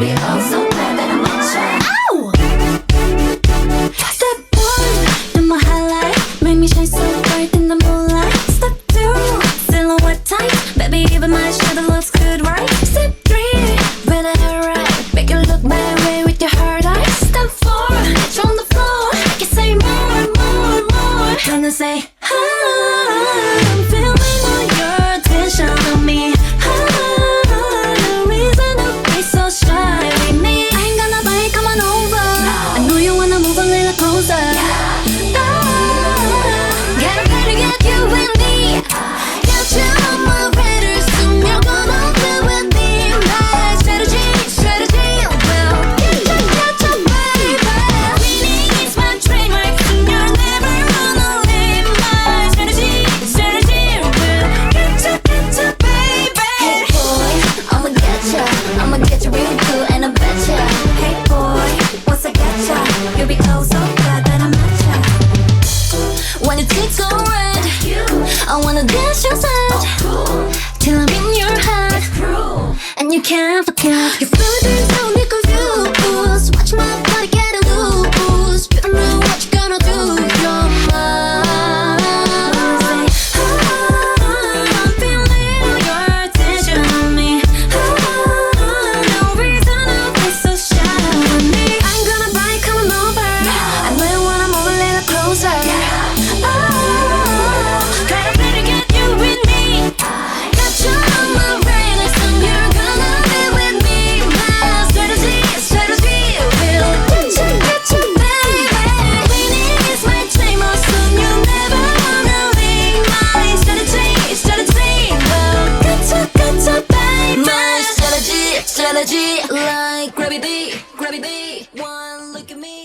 be oh so glad that I met ya. Ow! Step one, you're my highlight. Make me shine so bright in the moonlight. Step two, silhouette tight. Baby, even my shadow looks good, right? Step three, better hair right. Make it look my way with your hard eyes. Step four, get you on the floor. I can say more, more, more. Gonna say, I'm feeling all your attention on me. The reason to be so shy with me. I ain't gonna bite, come on over. I know you wanna move a little closer. Get ready to get you with me. Get you on my radar, soon you're gonna be with me. My strategy will get you, baby. Winning is my trademark, soon you'll never run away. My strategy will get you, baby. Hey boy, I'ma get you real good and I betcha. Hey boy, once I get ya, you'll be oh so glad that I met ya. When it takes so red, I wanna dance your side till I'm in your head, and you can't forget. Your feelings don't be confused. Watch my body get loose. You don't know what you're gonna do. You're mine. I'm feeling all your attention on me. No reason to be so shy with me. I ain't gonna bite, come on over. I know you wanna move a little closer. Gotta better get you with me. Got you on my radar, soon you're gonna be with me. My strategy will get you, baby. Winning is my trademark, soon you'll never run away. My strategy will get you, baby. My strategy like gravity. One look at me.